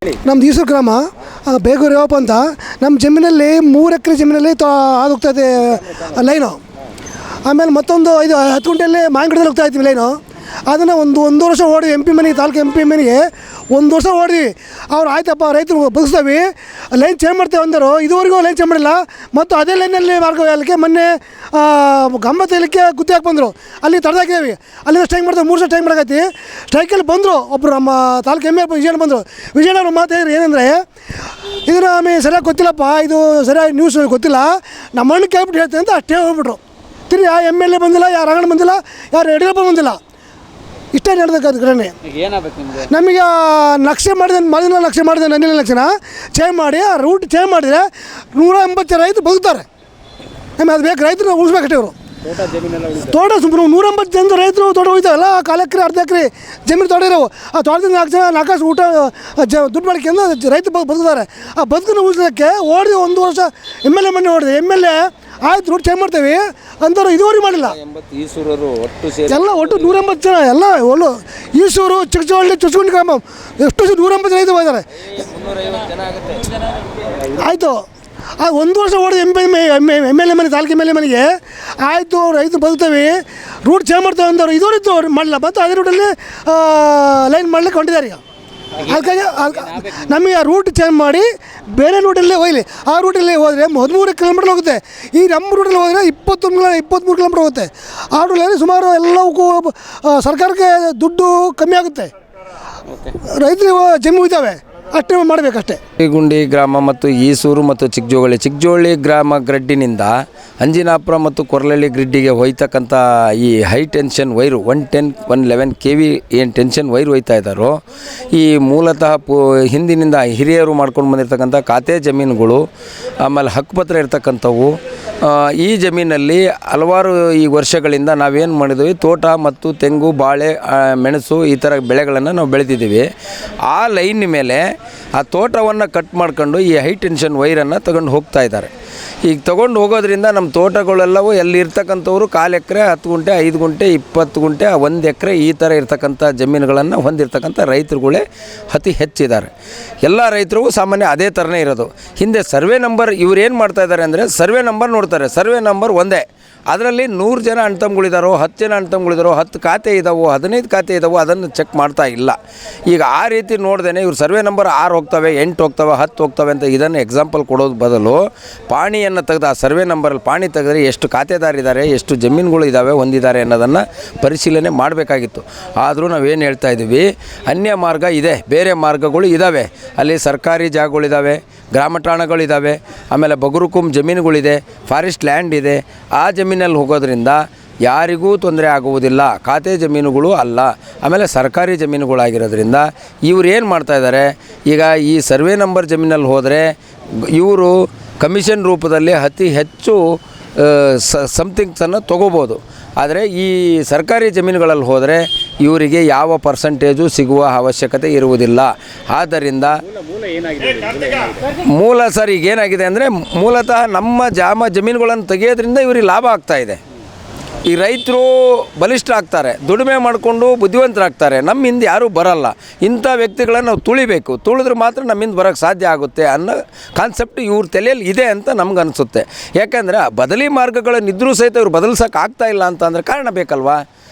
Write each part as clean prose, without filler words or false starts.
ನಮ್ದು ಈಸೂರು ಗ್ರಾಮ ಬೇಗೂರು ಯಾವಪ್ಪ ಅಂತ ನಮ್ಮ ಜಮೀನಲ್ಲಿ 3 ಎಕರೆ ಜಮೀನಲ್ಲಿ ಹೋಗ್ತಾಯಿದೆ ಲೈನು. ಆಮೇಲೆ ಮತ್ತೊಂದು 10 ಗುಂಟೆಯಲ್ಲಿ ಮಾವಿನಗಿಡದಲ್ಲಿ ಹೋಗ್ತಾ ಇದ್ದೀವಿ ಲೈನು. ಅದನ್ನು ಒಂದು ವರ್ಷ ಓಡಿವಿ MP ಮನೆಗೆ, ತಾಲೂಕು MP ಮನೆಗೆ 1 ವರ್ಷ ಓಡಿವಿ. ಅವ್ರು ಆಯ್ತಪ್ಪ ರೈತರು ಬಗ್ಸ್ತೀವಿ ಲೈನ್ ಚೇಂಜ್ ಮಾಡ್ತೇವೆ ಅಂದರು. ಇದುವರೆಗೂ ಲೈನ್ ಚೇಂಜ್ ಮಾಡಿಲ್ಲ. ಮತ್ತು ಅದೇ ಲೈನಲ್ಲಿ ಮಾರ್ಗ ಹೇಳಲಿಕ್ಕೆ ಮೊನ್ನೆ ಗಂಬ ತೇಲಿಕ್ಕೆ ಗುತ್ತಿ ಹಾಕಿ ಬಂದರು. ಅಲ್ಲಿ ತಡೆದಾಕಿದ್ದೀವಿ. ಅಲ್ಲಿಂದ ಸ್ಟ್ರೈಕ್ ಮಾಡ್ತಾರೆ, 3 ವರ್ಷ ಸ್ಟ್ರೈಕ್ ಮಾಡಕತ್ತಿ. ಸ್ಟ್ರೈಕಲ್ಲಿ ಬಂದರು ಒಬ್ಬರು ನಮ್ಮ ತಾಲೂಕು MP ವಿಜಯಣ್ಣ ಬಂದರು. ವಿಜಯಣ್ಣ ಮಾತಾಡಿದ್ರು ಏನಂದರೆ, ಇದನ್ನು ನಮಗೆ ಸರಿಯಾಗಿ ಗೊತ್ತಿಲ್ಲಪ್ಪ, ಇದು ಸರಿಯಾಗಿ ನ್ಯೂಸ್ ಗೊತ್ತಿಲ್ಲ, ನಮ್ಮ ಮಣ್ಣು ಕೇಳ್ಬಿಟ್ಟು ಹೇಳ್ತೇನೆ ಅಂತ ಅಷ್ಟೇ ಹೋಗ್ಬಿಟ್ರು. ತಿರ್ಗಿ ಯಾವ MLA ಬಂದಿಲ್ಲ, ಯಾರು ರಂಗಣ್ಣ ಬಂದಿಲ್ಲ, ಯಾರು ಯಡಿಯೂರಪ್ಪ ಬಂದಿಲ್ಲ. ಇಷ್ಟೇ ನಡೆದಕ್ಕಾದ ಘಟನೆ. ನಮಗೆ ನಕ್ಷೆ ಮಾಡಿದ ನಕ್ಷೆ ಮಾಡಿದೆ ನನ್ನಿನ ಲಕ್ಷಣ ಚೇಂಜ್ ಮಾಡಿ ಆ ರೂಟ್ ಚೇಂಜ್ ಮಾಡಿದರೆ 180 ರೈತರು ಬದುಕ್ತಾರೆ. ನಮಗೆ ಅದು ಬೇಕು, ರೈತರು ಉಳಿಸ್ಬೇಕಷ್ಟೇ. ಇವರು ತೋಟ ಸುಮ್ಮನೆ 180 ಜನ ರೈತರು ತೋಟ ಹೋಗ್ತಾವಲ್ಲ, 4 ಎಕರೆ 1/2 ಎಕರೆ ಜಮೀನು ತೋಟ ಇರೋವು. ಆ ತೋಟದಿಂದ 4 ಜನ 4 ಕಾಸು ಊಟ ದುಡ್ಡು ಮಾಡಿಕೊಂಡು ರೈತರು ಬದುಕ್ತಾರೆ. ಆ ಬದುಕನ್ನು ಉಳಿಸೋದಕ್ಕೆ ಓಡಿದೆ 1 ವರ್ಷ MLA ಮನೆ ಓಡಿದೆ. MLA ಆಯ್ತು ರೂಟ್ ಚೇಂಜ್ ಮಾಡ್ತೇವೆ ಅಂಥವ್ರು ಇದುವರೆಗೂ ಮಾಡಿಲ್ಲ. ಎಲ್ಲ ಒಟ್ಟು 180 ಜನ ಎಲ್ಲ ಒಳ್ಳು ಈಸೂರು, ಚಿಕ್ಕಚೋಳ್ಳಿ, ಚುಚ್ಕೊಂಡಿ ಗ್ರಾಮ ಎಷ್ಟು 180 ರೈತರು ಹೋಗಿದ್ದಾರೆ. ಆಯಿತು ಆ 1 ವರ್ಷ ಓಡಿದ MLA ಮನೆ, ತಾಲೂಕು MLA ಮನೆಗೆ ಆಯಿತು ರೈತರು ಬದುಕ್ತೇವೆ ರೂಟ್ ಚೇಂಜ್ ಮಾಡ್ತೇವೆ ಅಂದವರು ಇದುವರೆಗೂ ಮಾಡಲಿಲ್ಲ. ಮತ್ತು ಅದೇ ರೂಟಲ್ಲಿ ಲೈನ್ ಮಾಡಲಿಕ್ಕೆ ಹೊಂಟಿದ್ದಾರೆ. ಈಗ ಅದಕ್ಕಾಗಿ ನಮಗೆ ಆ ರೂಟ್ ಚೇಂಜ್ ಮಾಡಿ ಬೇರೆ ರೂಟಲ್ಲೇ ಹೋಗಲಿ. ಆ ರೂಟಲ್ಲಿ ಹೋದರೆ 13 ಕಿಲೋಮೀಟರ್ ಹೋಗುತ್ತೆ. ಈ ನಮ್ಮ ರೂಟಲ್ಲಿ ಹೋದರೆ 23 ಕಿಲೋಮೀಟರ್ ಹೋಗುತ್ತೆ. ಆ ರೂಟಲ್ಲಿ ಸುಮಾರು ಎಲ್ಲವಕ್ಕೂ ಸರ್ಕಾರಕ್ಕೆ ದುಡ್ಡು ಕಮ್ಮಿ ಆಗುತ್ತೆ, ರೈತರು ಜಮೀನು ಇದ್ದಾವೆ, ಅಷ್ಟೇ ಮಾಡಬೇಕಷ್ಟೇ. ಗುಂಡಿ ಗ್ರಾಮ ಮತ್ತು ಈಸೂರು ಮತ್ತು ಚಿಕ್ಕಜೋಳಿ ಗ್ರಾಮ ಗ್ರಿಡ್ಡಿನಿಂದ ಅಂಜಿನಾಪುರ ಮತ್ತು ಕೊರ್ಲಳ್ಳಿ ಗ್ರಿಡ್ಡಿಗೆ ಹೋಯ್ತಕ್ಕಂಥ ಈ ಹೈ ಟೆನ್ಷನ್ ವೈರು 110, 111 KV ಏನು ಟೆನ್ಷನ್ ವೈರು ಹೋಯ್ತಾ ಇದ್ದಾರೋ, ಈ ಮೂಲತಃ ಹಿಂದಿನಿಂದ ಹಿರಿಯರು ಮಾಡ್ಕೊಂಡು ಬಂದಿರತಕ್ಕಂಥ ಖಾತೆ ಜಮೀನುಗಳು, ಆಮೇಲೆ ಹಕ್ಕುಪತ್ರ ಇರ್ತಕ್ಕಂಥವು. ಈ ಜಮೀನಲ್ಲಿ ಹಲವಾರು ಈ ವರ್ಷಗಳಿಂದ ನಾವೇನು ಮಾಡಿದ್ವಿ, ತೋಟ ಮತ್ತು ತೆಂಗು, ಬಾಳೆ, ಮೆಣಸು ಈ ಥರ ಬೆಳೆಗಳನ್ನು ನಾವು ಬೆಳೆದಿದ್ದೀವಿ. ಆ ಲೈನ್ ಮೇಲೆ ಆ ತೋಟವನ್ನು ಕಟ್ ಮಾಡ್ಕೊಂಡು ಈ ಹೈ ಟೆನ್ಷನ್ ವೈರನ್ನು ತಗೊಂಡು ಹೋಗ್ತಾ ಇದ್ದಾರೆ. ಈಗ ತೊಗೊಂಡು ಹೋಗೋದ್ರಿಂದ ನಮ್ಮ ತೋಟಗಳೆಲ್ಲವೂ ಎಲ್ಲಿ ಇರ್ತಕ್ಕಂಥವ್ರು 1/4 ಎಕರೆ, 10 ಗುಂಟೆ, 5 ಗುಂಟೆ, 20 ಗುಂಟೆ, 1 ಎಕರೆ ಈ ಥರ ಇರ್ತಕ್ಕಂಥ ಜಮೀನುಗಳನ್ನು ಹೊಂದಿರತಕ್ಕಂಥ ರೈತರುಗಳೇ ಅತಿ ಹೆಚ್ಚಿದ್ದಾರೆ. ಎಲ್ಲ ರೈತರು ಸಾಮಾನ್ಯ ಅದೇ ಥರನೇ ಇರೋದು. ಹಿಂದೆ ಸರ್ವೆ ನಂಬರ್ ಇವ್ರು ಏನು ಮಾಡ್ತಾಯಿದ್ದಾರೆ ಅಂದರೆ, ಸರ್ವೆ ನಂಬರ್ ನೋಡ್ತಾರೆ, ಸರ್ವೆ ನಂಬರ್ ಒಂದೇ, ಅದರಲ್ಲಿ 100 ಜನ ಅಣ್ತಂಬ್ಗಳಿದ್ದಾರೋ, 10 ಜನ ಅಣ್ತಂಬ್ಗಳಿದ್ದಾರೋ, 10 ಖಾತೆ ಇದ್ದಾವೋ, 15 ಖಾತೆ ಇದ್ದಾವೋ, ಅದನ್ನು ಚೆಕ್ ಮಾಡ್ತಾ ಇಲ್ಲ. ಈಗ ಆ ರೀತಿ ನೋಡ್ದೇನೆ ಇವ್ರು ಸರ್ವೆ ನಂಬರ್ 6 ಹೋಗ್ತವೆ, 8 ಹೋಗ್ತವೆ, 10 ಹೋಗ್ತವೆ ಅಂತ ಇದನ್ನು ಎಕ್ಸಾಂಪಲ್ ಕೊಡೋದು ಬದಲು ಪಾಣಿಯನ್ನು ತೆಗೆದು ಆ ಸರ್ವೆ ನಂಬರಲ್ಲಿ ಪಾಣಿ ತೆಗೆದ್ರೆ ಎಷ್ಟು ಖಾತೆದಾರಿದ್ದಾರೆ, ಎಷ್ಟು ಜಮೀನುಗಳು ಇದ್ದಾವೆ, ಹೊಂದಿದ್ದಾರೆ ಅನ್ನೋದನ್ನು ಪರಿಶೀಲನೆ ಮಾಡಬೇಕಾಗಿತ್ತು. ಆದರೂ ನಾವೇನು ಹೇಳ್ತಾ ಇದ್ದೀವಿ, ಅನ್ಯ ಮಾರ್ಗ ಇದೆ, ಬೇರೆ ಮಾರ್ಗಗಳು ಇದ್ದಾವೆ. ಅಲ್ಲಿ ಸರ್ಕಾರಿ ಜಾಗಗಳಿದ್ದಾವೆ, ಗ್ರಾಮ ಠಾಣಗಳಿದ್ದಾವೆ, ಆಮೇಲೆ ಬಗುರುಕುಂ ಜಮೀನುಗಳಿದೆ, ಫಾರೆಸ್ಟ್ ಲ್ಯಾಂಡ್ ಇದೆ. ಆ ಜಮೀನಲ್ಲಿ ಹೋಗೋದ್ರಿಂದ ಯಾರಿಗೂ ತೊಂದರೆ ಆಗುವುದಿಲ್ಲ, ಖಾತೆ ಜಮೀನುಗಳು ಅಲ್ಲ, ಆಮೇಲೆ ಸರ್ಕಾರಿ ಜಮೀನುಗಳಾಗಿರೋದ್ರಿಂದ ಇವ್ರು ಏನು ಮಾಡ್ತಾಯಿದ್ದಾರೆ, ಈಗ ಈ ಸರ್ವೆ ನಂಬರ್ ಜಮೀನಲ್ಲಿ ಹೋದರೆ ಇವರು ಕಮಿಷನ್ ರೂಪದಲ್ಲಿ ಅತಿ ಹೆಚ್ಚು ಸಮಥಿಂಗ್ಸನ್ನು ತೊಗೋಬೋದು. ಆದರೆ ಈ ಸರ್ಕಾರಿ ಜಮೀನುಗಳಲ್ಲಿ ಹೋದರೆ ಇವರಿಗೆ ಯಾವ ಪರ್ಸಂಟೇಜು ಸಿಗುವ ಅವಶ್ಯಕತೆ ಇರುವುದಿಲ್ಲ. ಆದ್ದರಿಂದ ಮೂಲ ಸರ್ ಈಗೇನಾಗಿದೆ ಅಂದರೆ, ಮೂಲತಃ ನಮ್ಮ ಜಮೀನುಗಳನ್ನು ತೆಗೆಯೋದ್ರಿಂದ ಇವ್ರಿಗೆ ಲಾಭ ಆಗ್ತಾಯಿದೆ. ಈ ರೈತರು ಬಲಿಷ್ಠ ಆಗ್ತಾರೆ, ದುಡಿಮೆ ಮಾಡಿಕೊಂಡು ಬುದ್ಧಿವಂತರಾಗ್ತಾರೆ. ನಮ್ಮಿಂದ ಯಾರೂ ಬರಲ್ಲ. ಇಂಥ ವ್ಯಕ್ತಿಗಳನ್ನು ನಾವು ತುಳಿಬೇಕು, ತುಳಿದ್ರೆ ಮಾತ್ರ ನಮ್ಮಿಂದ ಬರೋಕ್ಕೆ ಸಾಧ್ಯ ಆಗುತ್ತೆ ಅನ್ನೋ ಕಾನ್ಸೆಪ್ಟ್ ಇವ್ರ ತಲೆಯಲ್ಲಿ ಇದೆ ಅಂತ ನಮ್ಗೆ ಅನಿಸುತ್ತೆ. ಯಾಕೆಂದರೆ ಬದಲಿ ಮಾರ್ಗಗಳನ್ನಿದ್ರೂ ಸಹಿತ ಇವ್ರು ಬದಲಿಸೋಕೆ ಆಗ್ತಾಯಿಲ್ಲ ಅಂತಂದರೆ ಕಾರಣ ಬೇಕಲ್ವಾ?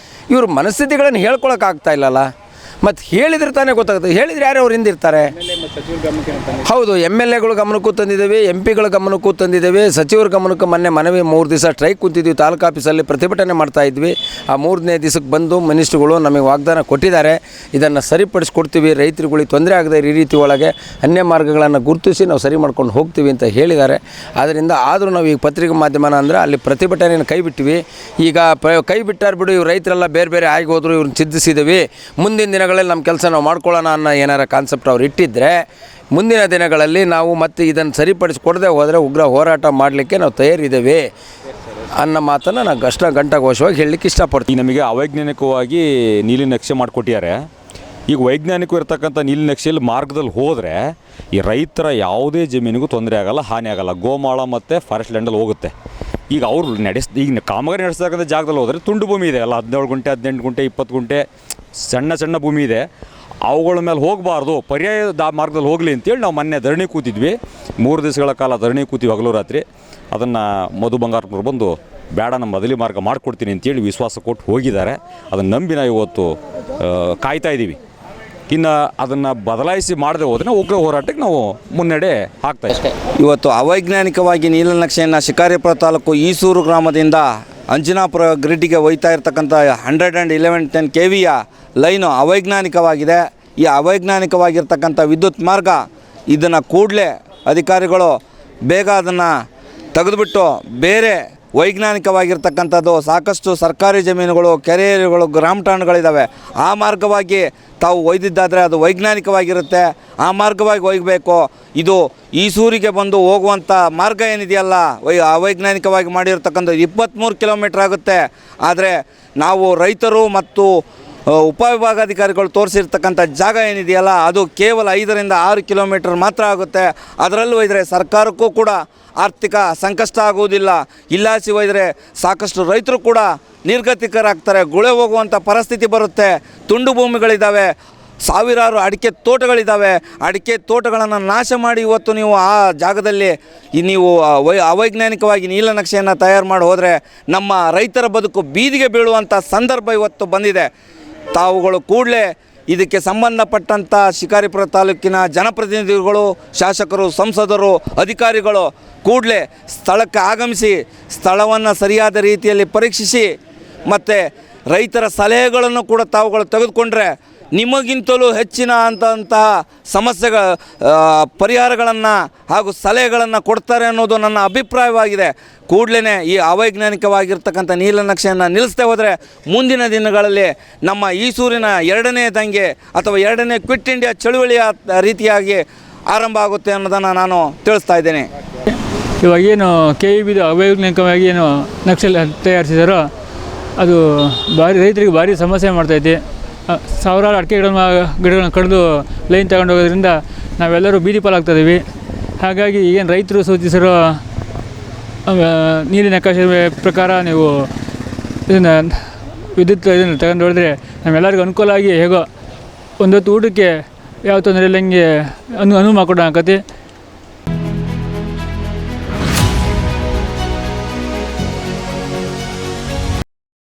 ಇವ್ರ ಮನಸ್ಥಿತಿಗಳನ್ನು ಹೇಳ್ಕೊಳಕ್ಕಾಗ್ತಾ ಇಲ್ಲಲ್ಲ. ಮತ್ತು ಹೇಳಿದ್ರೆ ತಾನೇ ಗೊತ್ತಾಗುತ್ತೆ. ಹೇಳಿದರೆ ಯಾರು ಅವ್ರು ಹಿಂದಿರ್ತಾರೆ? ಹೌದು, MLAಗಳು ಗಮನಕ್ಕೂ ತಂದಿದ್ದೇವೆ, MP ಗಳ ಗಮನಕ್ಕೂ ತಂದಿದ್ದೇವೆ, ಸಚಿವರ ಗಮನಕ್ಕೂ ಮೊನ್ನೆ ಮನವಿ 3 ದಿವಸ ಸ್ಟ್ರೈಕ್ ಕೂತಿದ್ವಿ, ತಾಲೂಕು ಆಫೀಸಲ್ಲಿ ಪ್ರತಿಭಟನೆ ಮಾಡ್ತಾಯಿದ್ವಿ. ಆ 3ನೇ ದಿವಸಕ್ಕೆ ಬಂದು ಮಿನಿಸ್ಟ್ರುಗಳು ನಮಗೆ ವಾಗ್ದಾನ ಕೊಟ್ಟಿದ್ದಾರೆ, ಇದನ್ನು ಸರಿಪಡಿಸ್ಕೊಡ್ತೀವಿ, ರೈತರುಗಳಿಗೆ ತೊಂದರೆ ಆಗದೆ ಈ ರೀತಿ ಒಳಗೆ ಅನ್ಯ ಮಾರ್ಗಗಳನ್ನು ಗುರುತಿಸಿ ನಾವು ಸರಿ ಮಾಡ್ಕೊಂಡು ಹೋಗ್ತೀವಿ ಅಂತ ಹೇಳಿದ್ದಾರೆ. ಆದ್ದರಿಂದ ಆದರೂ ನಾವು ಈಗ ಪತ್ರಿಕಾ ಮಾಧ್ಯಮನ ಅಂದರೆ ಅಲ್ಲಿ ಪ್ರತಿಭಟನೆಯನ್ನು ಕೈ ಬಿಟ್ಟಿವಿ. ಈಗ ಕೈ ಬಿಟ್ಟಾರು ಬಿಡು, ಇವ್ರು ರೈತರೆಲ್ಲ ಬೇರೆ ಬೇರೆ ಆಗಿ ಹೋದ್ರು, ಇವ್ರನ್ನ ಚಿಂತಿಸಿದ್ದೀವಿ, ಮುಂದಿನ ದಿನಗಳಲ್ಲಿ ನಮ್ಮ ಕೆಲಸ ನಾವು ಮಾಡ್ಕೊಳ್ಳೋಣ ಅನ್ನೋ ಏನಾರ ಕಾನ್ಸೆಪ್ಟ್ ಅವ್ರು ಇಟ್ಟಿದ್ದರೆ, ಮುಂದಿನ ದಿನಗಳಲ್ಲಿ ನಾವು ಮತ್ತೆ ಇದನ್ನು ಸರಿಪಡಿಸಿಕೊಡದೆ ಹೋದರೆ ಉಗ್ರ ಹೋರಾಟ ಮಾಡಲಿಕ್ಕೆ ನಾವು ತಯಾರಿದ್ದೇವೆ ಅನ್ನೋ ಮಾತನ್ನು ನಾನು ಘಂಟಾಘೋಷವಾಗಿ ಹೇಳಲಿಕ್ಕೆ ಇಷ್ಟಪಡ್ತೀನಿ. ನಮಗೆ ಅವೈಜ್ಞಾನಿಕವಾಗಿ ನೀಲಿ ನಕ್ಷೆ ಮಾಡಿಕೊಟ್ಟಿದ್ದಾರೆ. ಈಗ ವೈಜ್ಞಾನಿಕ ಇರ್ತಕ್ಕಂಥ ನೀಲಿ ನಕ್ಷೆಯಲ್ಲಿ ಮಾರ್ಗದಲ್ಲಿ ಹೋದರೆ ಈ ರೈತರ ಯಾವುದೇ ಜಮೀನಿಗೂ ತೊಂದರೆ ಆಗೋಲ್ಲ, ಹಾನಿ ಆಗೋಲ್ಲ. ಗೋಮಾಳ ಮತ್ತು ಫಾರೆಸ್ಟ್ ಲ್ಯಾಂಡಲ್ಲಿ ಹೋಗುತ್ತೆ. ಈಗ ಅವರು ಈಗ ಕಾಮಗಾರಿ ನಡೆಸ್ತಕ್ಕಂಥ ಜಾಗದಲ್ಲಿ ಹೋದರೆ ತುಂಡು ಭೂಮಿ ಇದೆ ಅಲ್ಲ, 17 ಗುಂಟೆ, 18 ಗುಂಟೆ, 20 ಗುಂಟೆ ಸಣ್ಣ ಭೂಮಿ ಇದೆ. ಅವುಗಳ ಮೇಲೆ ಹೋಗಬಾರ್ದು, ಪರ್ಯಾಯ ಮಾರ್ಗದಲ್ಲಿ ಹೋಗಲಿ ಅಂತೇಳಿ ನಾವು ಮೊನ್ನೆ ಧರಣಿ ಕೂತಿದ್ವಿ. 3 ದಿವಸಗಳ ಕಾಲ ಧರಣಿ ಕೂತೀವಿ ಹಗಲು ರಾತ್ರಿ. ಅದನ್ನು ಮಧು ಬಂಗಾರಪ್ಪನವ್ರು ಬಂದು ಬೇಡ, ನಮ್ಮ ಬದಲಿ ಮಾರ್ಗ ಮಾಡಿಕೊಡ್ತೀನಿ ಅಂತೇಳಿ ವಿಶ್ವಾಸ ಕೊಟ್ಟು ಹೋಗಿದ್ದಾರೆ. ಅದನ್ನು ನಂಬಿ ನಾವು ಇವತ್ತು ಕಾಯ್ತಾ ಇದ್ದೀವಿ. ಇನ್ನು ಅದನ್ನು ಬದಲಾಯಿಸಿ ಮಾಡದೆ ಹೋದರೆ ಉಗ್ರ ಹೋರಾಟಕ್ಕೆ ನಾವು ಮುನ್ನಡೆ ಆಗ್ತಾಯಿದ್ದೀವಿ. ಇವತ್ತು ಅವೈಜ್ಞಾನಿಕವಾಗಿ ನೀಲನಕ್ಷೆಯನ್ನು ಶಿಕಾರಿಪುರ ತಾಲೂಕು ಈಸೂರು ಗ್ರಾಮದಿಂದ ಅಂಜನಾಪುರ ಗ್ರಿಡ್ಡಿಗೆ ಒಯ್ತಾ ಇರ್ತಕ್ಕಂಥ 11110 KVಯ ಲೈನು ಅವೈಜ್ಞಾನಿಕವಾಗಿದೆ. ಈ ಅವೈಜ್ಞಾನಿಕವಾಗಿರ್ತಕ್ಕಂಥ ವಿದ್ಯುತ್ ಮಾರ್ಗ ಇದನ್ನು ಕೂಡಲೇ ಅಧಿಕಾರಿಗಳು ಬೇಗ ಅದನ್ನು ತೆಗೆದುಬಿಟ್ಟು ಬೇರೆ ವೈಜ್ಞಾನಿಕವಾಗಿರ್ತಕ್ಕಂಥದ್ದು ಸಾಕಷ್ಟು ಸರ್ಕಾರಿ ಜಮೀನುಗಳು, ಕೆರೆಗಳು, ಗ್ರಾಮ ಠಾಣಗಳಿದ್ದಾವೆ. ಆ ಮಾರ್ಗವಾಗಿ ತಾವು ಒಯ್ದಿದ್ದಾದರೆ ಅದು ವೈಜ್ಞಾನಿಕವಾಗಿರುತ್ತೆ. ಆ ಮಾರ್ಗವಾಗಿ ಒಯ್ಯಬೇಕು. ಇದು ಈಸೂರಿಗೆ ಬಂದು ಹೋಗುವಂಥ ಮಾರ್ಗ ಏನಿದೆಯಲ್ಲ, ಅವೈಜ್ಞಾನಿಕವಾಗಿ ಮಾಡಿರ್ತಕ್ಕಂಥ 23 ಕಿಲೋಮೀಟ್ರ್ ಆಗುತ್ತೆ. ಆದರೆ ನಾವು ರೈತರು ಮತ್ತು ಉಪವಿಭಾಗಾಧಿಕಾರಿಗಳು ತೋರಿಸಿರ್ತಕ್ಕಂಥ ಜಾಗ ಏನಿದೆಯಲ್ಲ, ಅದು ಕೇವಲ 5 ರಿಂದ 6 ಕಿಲೋಮೀಟ್ರ್ ಮಾತ್ರ ಆಗುತ್ತೆ. ಅದರಲ್ಲೂ ಒಯ್ದರೆ ಸರ್ಕಾರಕ್ಕೂ ಕೂಡ ಆರ್ಥಿಕ ಸಂಕಷ್ಟ ಆಗುವುದಿಲ್ಲ. ಇಲ್ಲಾಸಿ ಒಯ್ದರೆ ಸಾಕಷ್ಟು ರೈತರು ಕೂಡ ನಿರ್ಗತಿಕರಾಗ್ತಾರೆ, ಗುಳೆ ಹೋಗುವಂಥ ಪರಿಸ್ಥಿತಿ ಬರುತ್ತೆ. ತುಂಡು ಭೂಮಿಗಳಿದ್ದಾವೆ, ಸಾವಿರಾರು ಅಡಿಕೆ ತೋಟಗಳಿದ್ದಾವೆ. ಅಡಿಕೆ ತೋಟಗಳನ್ನು ನಾಶ ಮಾಡಿ ಇವತ್ತು ನೀವು ಆ ಜಾಗದಲ್ಲಿ ನೀವು ಅವೈಜ್ಞಾನಿಕವಾಗಿ ನೀಲನಕ್ಷೆಯನ್ನು ತಯಾರು ಮಾಡಿ ಹೋದರೆ ನಮ್ಮ ರೈತರ ಬದುಕು ಬೀದಿಗೆ ಬೀಳುವಂಥ ಸಂದರ್ಭ ಇವತ್ತು ಬಂದಿದೆ. ತಾವುಗಳು ಕೂಡಲೇ ಇದಕ್ಕೆ ಸಂಬಂಧಪಟ್ಟಂಥ ಶಿಕಾರಿಪುರ ತಾಲೂಕಿನ ಜನಪ್ರತಿನಿಧಿಗಳು, ಶಾಸಕರು, ಸಂಸದರು, ಅಧಿಕಾರಿಗಳು ಕೂಡಲೇ ಸ್ಥಳಕ್ಕೆ ಆಗಮಿಸಿ ಸ್ಥಳವನ್ನು ಸರಿಯಾದ ರೀತಿಯಲ್ಲಿ ಪರೀಕ್ಷಿಸಿ ಮತ್ತು ರೈತರ ಸಲಹೆಗಳನ್ನು ಕೂಡ ತಾವುಗಳು ತೆಗೆದುಕೊಂಡ್ರೆ ನಿಮಗಿಂತಲೂ ಹೆಚ್ಚಿನ ಅಂತಹ ಸಮಸ್ಯೆಗಳ ಪರಿಹಾರಗಳನ್ನು ಹಾಗೂ ಸಲಹೆಗಳನ್ನು ಕೊಡ್ತಾರೆ ಅನ್ನೋದು ನನ್ನ ಅಭಿಪ್ರಾಯವಾಗಿದೆ. ಕೂಡಲೇ ಈ ಅವೈಜ್ಞಾನಿಕವಾಗಿರ್ತಕ್ಕಂಥ ನೀಲನಕ್ಷೆಯನ್ನು ನಿಲ್ಲಿಸದೆ ಹೋದರೆ ಮುಂದಿನ ದಿನಗಳಲ್ಲಿ ನಮ್ಮ ಈಸೂರಿನ 2ನೇ ದಂಗೆ ಅಥವಾ 2ನೇ ಕ್ವಿಟ್ ಇಂಡಿಯಾ ಚಳುವಳಿಯ ರೀತಿಯಾಗಿ ಆರಂಭ ಆಗುತ್ತೆ ಅನ್ನೋದನ್ನು ನಾನು ತಿಳಿಸ್ತಾ ಇದ್ದೇನೆ. ಇವಾಗೇನು KEB ಅವೈಜ್ಞಾನಿಕವಾಗಿ ಏನು ನಕ್ಷೆ ತಯಾರಿಸಿದಾರೋ ಅದು ರೈತರಿಗೆ ಭಾರಿ ಸಮಸ್ಯೆ ಮಾಡ್ತೈತಿ. ಸಾವಿರಾರು ಅಡಿಕೆ ಗಿಡಗಳನ್ನ ಕಡಿದು ಲೈನ್ ತಗೊಂಡು ಹೋಗೋದ್ರಿಂದ ನಾವೆಲ್ಲರೂ ಬೀದಿ ಪಾಲಾಗ್ತಾಯಿದ್ದೀವಿ. ಹಾಗಾಗಿ ಏನು ರೈತರು ಸೂಚಿಸಿರೋ ನೀಲಿ ನಕಾಶೆ ಪ್ರಕಾರ ನೀವು ಇದನ್ನು ಇದನ್ನು ತಗೊಂಡು ಹೋದರೆ ನಮ್ಮೆಲ್ಲರಿಗೂ ಅನುಕೂಲ ಆಗಿ ಹೇಗೋ ಒಂದೊತ್ತು ಊಟಕ್ಕೆ ಯಾವ ತೊಂದರೆ ಇಲ್ಲಂಗೆ ಅನುವು ಮಾಡಿಕೊಡೋ ಆಕತಿ.